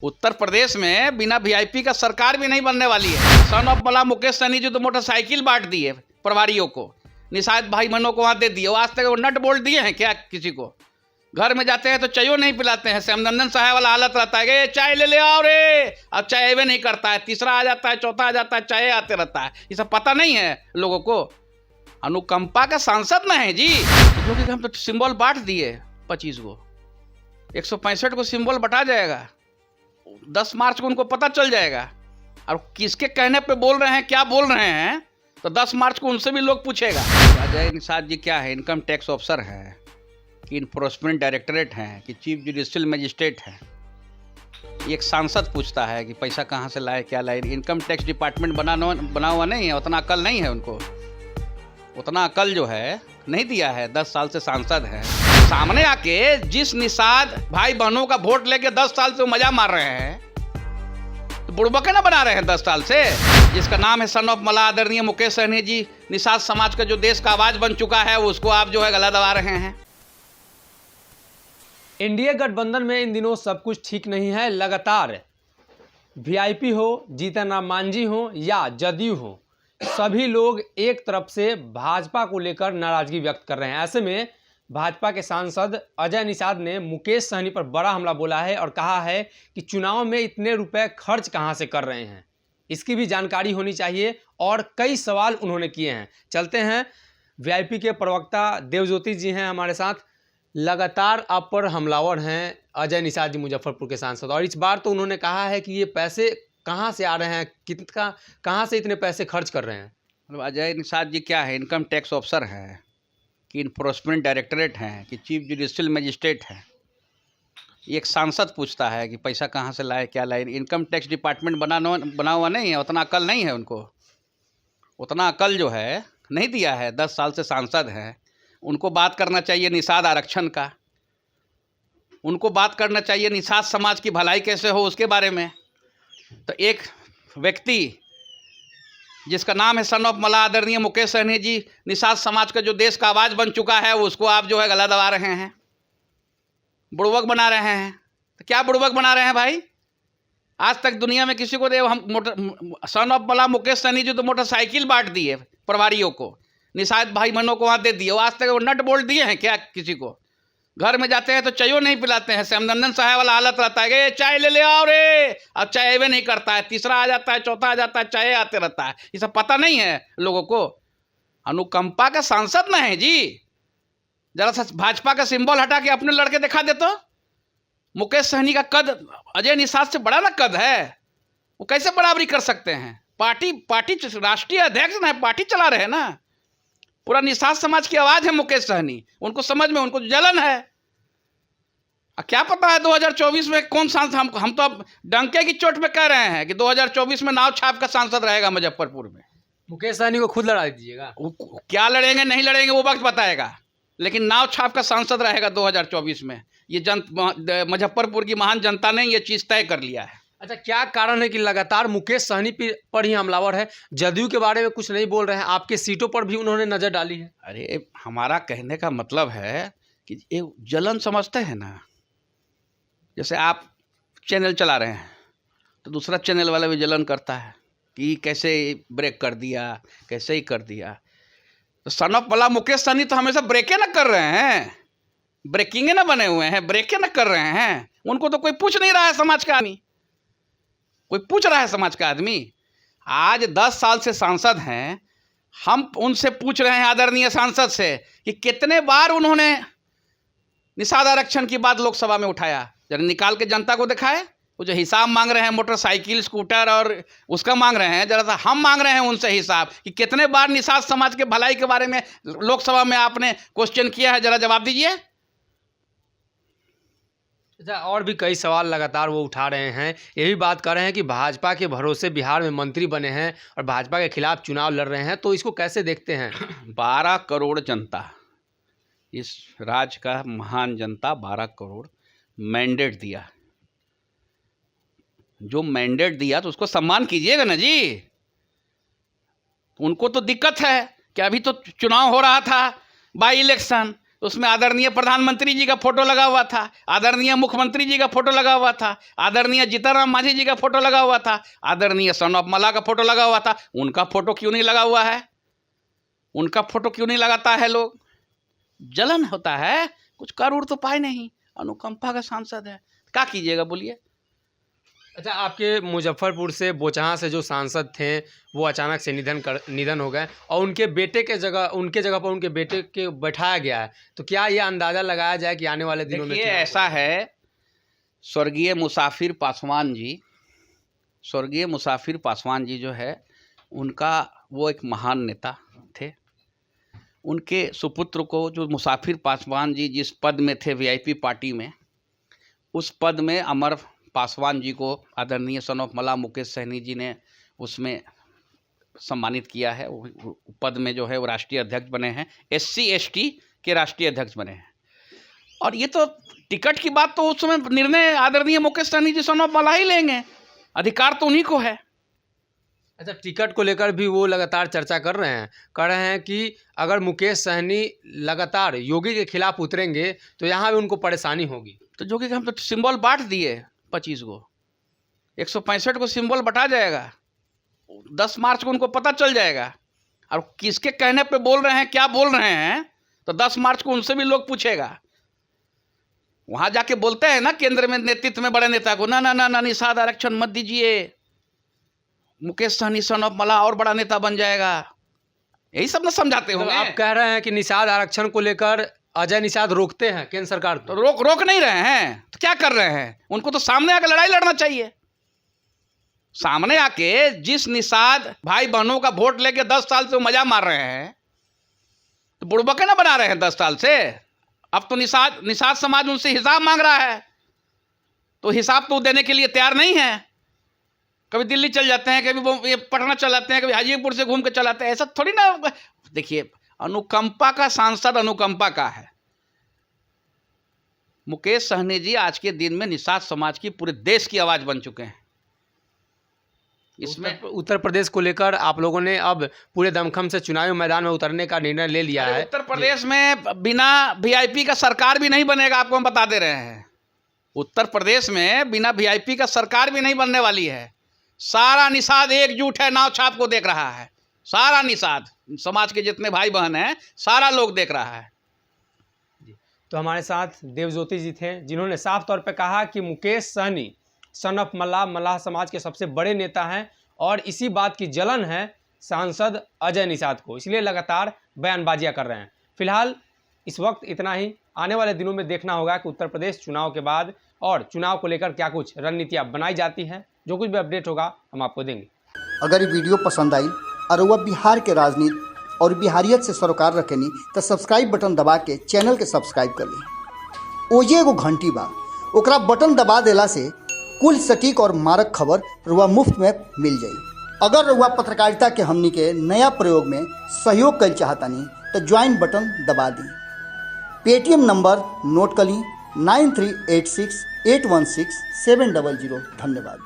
उत्तर प्रदेश में बिना वीआईपी का सरकार भी नहीं बनने वाली है। सन ऑफ मला मुकेश सहनी जी तो मोटरसाइकिल बांट दिए प्रभारियों को, निषाद भाई बहनों को वहां दे दिए। वो आज तक वो नट बोल्ट दिए हैं क्या किसी को? घर में जाते हैं तो चाय नहीं पिलाते हैं। श्यामनंदन साहब वाला हालत रहता है, चाय ले आओ रे, अब चाय वे नहीं करता है। तीसरा आ जाता है, चौथा आ जाता है, चाय आते रहता है। ये सब पता नहीं है लोगों को। अनुकंपा का सांसद न है जी, क्योंकि हम तो सिंबल बांट दिए 25 को, 165 को सिंबल बटा जाएगा। 10 मार्च को उनको पता चल जाएगा। और किसके कहने पे बोल रहे हैं, क्या बोल रहे हैं, तो 10 मार्च को उनसे भी लोग पूछेगा। अजय निषाद जी क्या है? इनकम टैक्स ऑफिसर है कि इन्फोर्समेंट डायरेक्टरेट हैं कि चीफ जुडिशियल मजिस्ट्रेट हैं? एक सांसद पूछता है कि पैसा कहाँ से लाए, क्या लाए। इनकम टैक्स डिपार्टमेंट बना हुआ नहीं है, उतना अकल नहीं है उनको। उतना अकल जो है नहीं दिया है। 10 साल से सांसद है। सामने आके जिस निषाद भाई बहनों का वोट लेके 10 साल से वो मजा मार रहे हैं, तो बुड़बके ना बना रहे हैं 10 साल से। जिसका नाम है सन ऑफ मला आदरणीय मुकेश सहनी जी, निषाद समाज का जो देश का आवाज बन चुका है, उसको आप जो है गला दबा रहे हैं। एनडीए गठबंधन में इन दिनों सब कुछ ठीक नहीं है। लगातार वीआईपी हो, जीतन राम मांझी हो या जदयू हो, सभी लोग एक तरफ से भाजपा को लेकर नाराजगी व्यक्त कर रहे हैं। ऐसे में भाजपा के सांसद अजय निषाद ने मुकेश सहनी पर बड़ा हमला बोला है और कहा है कि चुनाव में इतने रुपए खर्च कहां से कर रहे हैं, इसकी भी जानकारी होनी चाहिए। और कई सवाल उन्होंने किए हैं। चलते हैं, वीआईपी के प्रवक्ता देवज्योति जी हैं हमारे साथ। लगातार आप पर हमलावर हैं अजय निषाद जी, मुजफ्फरपुर के सांसद, और इस बार तो उन्होंने कहा है कि ये पैसे कहाँ से आ रहे हैं, कितना कहाँ से इतने पैसे खर्च कर रहे हैं। मतलब अजय निषाद जी क्या है? इनकम टैक्स ऑफिसर है कि इन्फोर्समेंट डायरेक्टरेट हैं कि चीफ जुडिशियल मजिस्ट्रेट हैं? एक सांसद पूछता है कि पैसा कहाँ से लाए, क्या लाए। इनकम टैक्स डिपार्टमेंट बना हुआ नहीं है, उतना अकल नहीं है उनको। उतना अकल जो है नहीं दिया है। 10 साल से सांसद हैं। उनको बात करना चाहिए निषाद आरक्षण का, उनको बात करना चाहिए निषाद समाज की भलाई कैसे हो उसके बारे में। तो एक व्यक्ति जिसका नाम है सन ऑफ मला आदरणीय मुकेश सहनी जी, निषाद समाज का जो देश का आवाज बन चुका है, उसको आप जो है गला दबा रहे हैं, बुड़बक बना रहे हैं। तो क्या बुड़बक बना रहे हैं भाई? आज तक दुनिया में किसी को सन ऑफ मला मुकेश सहनी जी तो मोटरसाइकिल बांट दिए प्रभारियों को, निषाद भाई बहनों को वहां दे दिए। वो आज तक वो नट बोल्ट दिए हैं क्या किसी को? घर में जाते हैं तो चाय नहीं पिलाते हैं। श्यामनंदन साहब वाला हालत रहता है, चाय ले आओ रे, अब चाय वे नहीं करता है। तीसरा आ जाता है, चौथा आ जाता है, चाय आते रहता है। ये सब पता नहीं है लोगों को। अनुकंपा का सांसद न है जी। जरा सा भाजपा का सिंबल हटा के अपने लड़के दिखा दे तो। मुकेश सहनी का कद अजय निषाद से बड़ा ना कद है, वो कैसे बराबरी कर सकते हैं? पार्टी राष्ट्रीय अध्यक्ष ना, पार्टी चला रहे हैं ना। पूरा निषाद समाज की आवाज है मुकेश सहनी। उनको समझ में, उनको जलन है। क्या पता है 2024 में कौन सांसद? हम तो अब डंके की चोट पे कह रहे हैं कि 2024 में नाव छाप का सांसद रहेगा मुजफ्फरपुर में। मुकेश सहनी को खुद लड़ा दीजिएगा। क्या लड़ेंगे नहीं लड़ेंगे वो वक्त बताएगा, लेकिन नाव छाप का सांसद रहेगा 2024 में। ये मुजफ्फरपुर की महान जनता ने ये चीज तय कर लिया है। अच्छा, क्या कारण है कि लगातार मुकेश सहनी पर ही हमलावर है? जदयू के बारे में कुछ नहीं बोल रहे हैं, आपके सीटों पर भी उन्होंने नजर डाली है। अरे हमारा कहने का मतलब है कि ये जलन समझते हैं ना। जैसे आप चैनल चला रहे हैं तो दूसरा चैनल वाला भी जलन करता है कि कैसे ब्रेक कर दिया, कैसे ही कर दिया। तो सन ऑफ मला मुकेश सहनी तो हमेशा ब्रेके ना कर रहे हैं, ब्रेकिंगे ना बने हुए हैं, ब्रेके ना कर रहे हैं। उनको तो कोई पूछ नहीं रहा है समाज का आदमी। कोई पूछ रहा है समाज का आदमी? आज 10 साल से सांसद हैं। हम उनसे पूछ रहे हैं, आदरणीय सांसद से, कि कितने बार उन्होंने निषाद आरक्षण की बात लोकसभा में उठाया। जरा निकाल के जनता को दिखाए। वो जो हिसाब मांग रहे हैं मोटरसाइकिल, स्कूटर और उसका मांग रहे हैं, जरा सा हम मांग रहे हैं उनसे हिसाब कि कितने बार निषाद समाज के भलाई के बारे में लोकसभा में आपने क्वेश्चन किया है। जरा जवाब दीजिए। अच्छा, और भी कई सवाल लगातार वो उठा रहे हैं। यही बात कर रहे हैं कि भाजपा के भरोसे बिहार में मंत्री बने हैं और भाजपा के खिलाफ चुनाव लड़ रहे हैं, तो इसको कैसे देखते हैं? 12 करोड़ जनता, इस राज्य का महान जनता 12 करोड़ मैंडेट दिया। जो मैंडेट दिया तो उसको सम्मान कीजिएगा ना जी। उनको तो दिक्कत है कि अभी तो चुनाव हो रहा था, बाई इलेक्शन, उसमें आदरणीय प्रधानमंत्री जी का फोटो लगा हुआ था, आदरणीय मुख्यमंत्री जी का फोटो लगा हुआ था, आदरणीय जीतनराम मांझी जी का फोटो लगा हुआ था, आदरणीय सन ऑफ मला का फोटो लगा हुआ था। उनका फोटो क्यों नहीं लगा हुआ है? उनका फोटो क्यों नहीं लगाता है लोग? जलन होता है, कुछ कर उड़ तो पाए नहीं। अनुकंपा का सांसद है, क्या कीजिएगा बोलिए। अच्छा, आपके मुजफ्फरपुर से बोचहां से जो सांसद थे वो अचानक से निधन हो गए और उनके जगह पर उनके बेटे के बैठाया गया है, तो क्या ये अंदाज़ा लगाया जाए कि आने वाले दिनों में ये ऐसा है, स्वर्गीय मुसाफिर पासवान जी जो है उनका, वो एक महान नेता थे। उनके सुपुत्र को, जो मुसाफिर पासवान जी जिस पद में थे वीआईपी पार्टी में, उस पद में अमर पासवान जी को आदरणीय सन ऑफ मला मुकेश सहनी जी ने उसमें सम्मानित किया है। वो पद में जो है वो राष्ट्रीय अध्यक्ष बने हैं, SC ST के राष्ट्रीय अध्यक्ष बने हैं। और ये तो टिकट की बात तो उस समय निर्णय आदरणीय मुकेश सहनी जी सन ऑफ मला ही लेंगे, अधिकार तो उन्हीं को है। अच्छा, टिकट को लेकर भी वो लगातार चर्चा कर रहे हैं कि अगर मुकेश सहनी लगातार योगी के खिलाफ उतरेंगे तो यहाँ भी उनको परेशानी होगी। तो जो कि हम तो सिंबल बांट दिए 25 को, 165 को सिंबल बटा जाएगा, 10 मार्च को उनको पता चल जाएगा। और किसके कहने पे बोल रहे हैं, क्या बोल रहे हैं, तो 10 मार्च को उनसे भी लोग पूछेगा। वहाँ जाके बोलते हैं ना केंद्र में नेतृत्व में बड़े नेता को, ना ना ना ना निषाद आरक्षण मत दीजिए, मुकेश सहनी सन ऑफ मला और बड़ा नेता बन जाएगा। यही सब ना समझाते हो। आप कह रहे हैं कि निषाद आरक्षण को लेकर अजय निषाद रोकते हैं केंद्र सरकार, तो रोक नहीं रहे हैं तो क्या कर रहे हैं? उनको तो सामने आकर लड़ाई लड़ना चाहिए। सामने आके जिस निषाद भाई बहनों का वोट लेके 10 साल से वो मजा मार रहे हैं, तो बुड़बके ना बना रहे हैं 10 साल से। अब तो निषाद समाज उनसे हिसाब मांग रहा है, तो हिसाब तो देने के लिए तैयार नहीं है। कभी दिल्ली चल जाते हैं, कभी वो ये पटना चल जाते हैं, कभी हाजीपुर से घूम के चल आते हैं। ऐसा थोड़ी ना। देखिए, अनुकंपा का सांसद अनुकंपा का है। मुकेश सहनी जी आज के दिन में निषाद समाज की, पूरे देश की आवाज बन चुके हैं। इसमें उत्तर प्रदेश को लेकर आप लोगों ने अब पूरे दमखम से चुनावी मैदान में उतरने का निर्णय ले लिया है। उत्तर प्रदेश में बिना वीआईपी का सरकार भी नहीं बनेगा, आपको हम बता दे रहे हैं। उत्तर प्रदेश में बिना वीआईपी का सरकार भी नहीं बनने वाली है। सारा निषाद एकजुट है, नाव छाप को देख रहा है। सारा निषाद समाज के जितने भाई बहन हैं, सारा लोग देख रहा है। तो हमारे साथ देवज्योति जी थे, जिन्होंने साफ तौर पे कहा कि मुकेश सहनी सन ऑफ मल्लाह समाज के सबसे बड़े नेता हैं और इसी बात की जलन है सांसद अजय निषाद को, इसलिए लगातार बयानबाजियां कर रहे हैं। फिलहाल इस वक्त इतना ही। आने वाले दिनों में देखना होगा कि उत्तर प्रदेश चुनाव के बाद और चुनाव को लेकर क्या कुछ रणनीतियां बनाई जाती हैं। जो कुछ भी अपडेट होगा हम आपको देंगे। अगर ये वीडियो पसंद आई और वह बिहार के राजनीति और बिहारियत से सरोकार रखेनी तो सब्सक्राइब बटन दबा के चैनल के सब्सक्राइब कर ली। ओजे एगो घंटी बा, ओकरा बटन दबा देला से कुल सटीक और मारक खबर रुआ मुफ्त में मिल जाई। अगर रुआ पत्रकारिता के हमनी के नया प्रयोग में सहयोग कर चाहतानी तो ज्वाइन बटन दबा दी। पेटीएम नंबर नोट कर ली 9386816700। धन्यवाद।